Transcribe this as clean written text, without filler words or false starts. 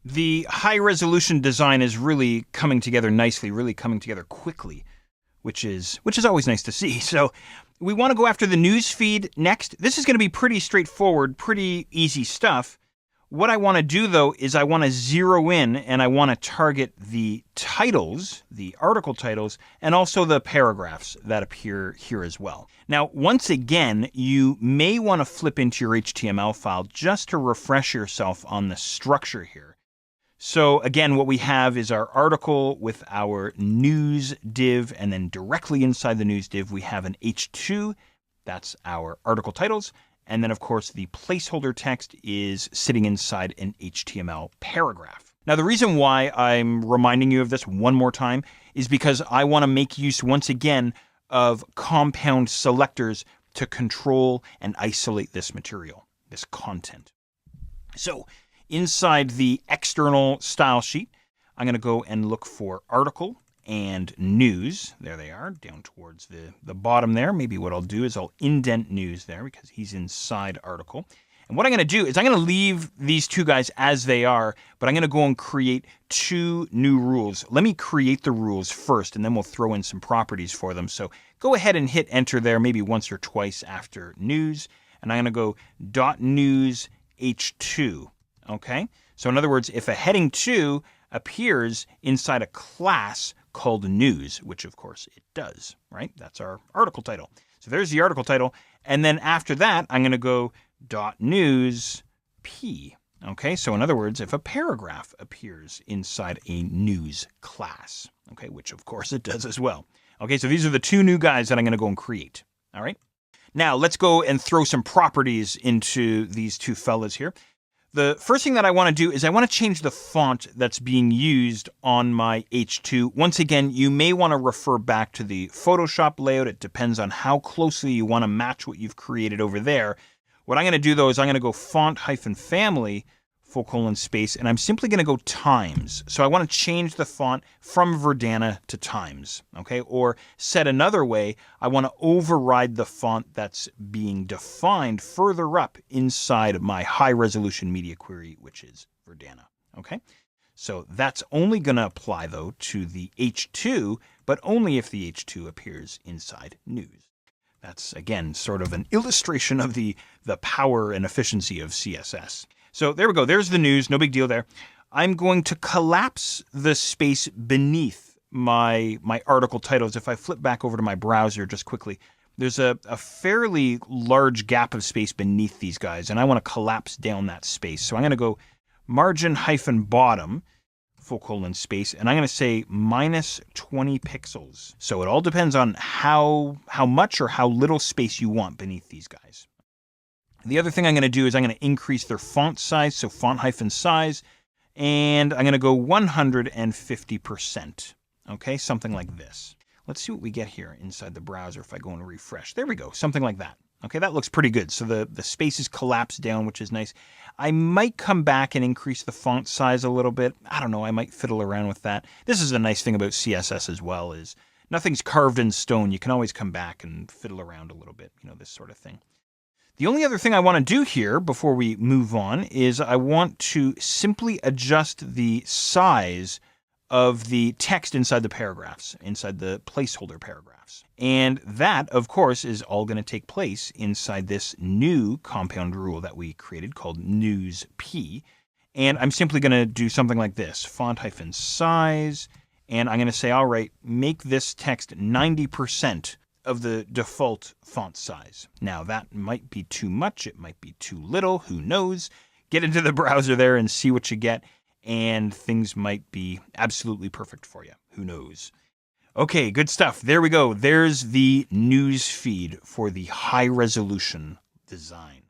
The high resolution design is really coming together nicely, really coming together quickly, which is always nice to see. So we want to go after the news feed next. This is going to be pretty straightforward, pretty easy stuff. What I want to do, though, is I want to zero in and I want to target the titles, the article titles, and also the paragraphs that appear here as well. Now, once again, you may want to flip into your HTML file just to refresh yourself on the structure here. So again, what we have is our article with our news div, and then directly inside the news div, we have an H2. That's our article titles. And then, of course, the placeholder text is sitting inside an HTML paragraph. Now, the reason why I'm reminding you of this one more time is because I want to make use, once again, of compound selectors to control and isolate this material, this content. So inside the external style sheet, I'm going to go and look for article and news. There they are, down towards the bottom there. Maybe what I'll do is I'll indent news there because he's inside article. And what I'm going to do is I'm going to leave these two guys as they are, but I'm going to go and create two new rules. Let me create the rules first, and then we'll throw in some properties for them. So go ahead and hit enter there, maybe once or twice after news. And I'm going to go .news h2. Okay? So in other words, if a heading 2 appears inside a class called news, which of course it does, right? That's our article title. So there's the article title. And then after that, I'm going to go .news p. Okay, so in other words, if a paragraph appears inside a news class, okay, which of course it does as well. Okay, so these are the two new guys that I'm going to go and create. All right. Now let's go and throw some properties into these two fellas here. The first thing that I want to do is I want to change the font that's being used on my H2. Once again, you may want to refer back to the Photoshop layout. It depends on how closely you want to match what you've created over there. What I'm going to do, though, is I'm going to go font-family, :space, and I'm simply going to go Times. So I want to change the font from Verdana to Times, okay? Or said another way, I want to override the font that's being defined further up inside my high-resolution media query, which is Verdana, okay? So that's only going to apply, though, to the H2, but only if the H2 appears inside news. That's, again, sort of an illustration of the power and efficiency of CSS. So there we go. There's the news. No big deal there. I'm going to collapse the space beneath my article titles. If I flip back over to my browser just quickly, there's a fairly large gap of space beneath these guys, and I want to collapse down that space. So I'm going to go margin-bottom, :space, and I'm going to say -20 pixels. So it all depends on how much or how little space you want beneath these guys. The other thing I'm going to do is I'm going to increase their font size, so font-size, and I'm going to go 150%. Okay, something like this. Let's see what we get here inside the browser if I go and refresh. There we go, something like that. Okay, that looks pretty good. So the space is collapsed down, which is nice. I might come back and increase the font size a little bit. I don't know, I might fiddle around with that. This is a nice thing about CSS as well, is nothing's carved in stone. You can always come back and fiddle around a little bit, this sort of thing. The only other thing I want to do here before we move on is I want to simply adjust the size of the text inside the paragraphs, inside the placeholder paragraphs. And that, of course, is all going to take place inside this new compound rule that we created called news p. And I'm simply going to do something like this, font-size, and I'm going to say, all right, make this text 90% of the default font size. Now, that might be too much. It might be too little. Who knows? Get into the browser there and see what you get, and things might be absolutely perfect for you. Who knows? Okay, good stuff. There we go. There's the news feed for the high resolution design.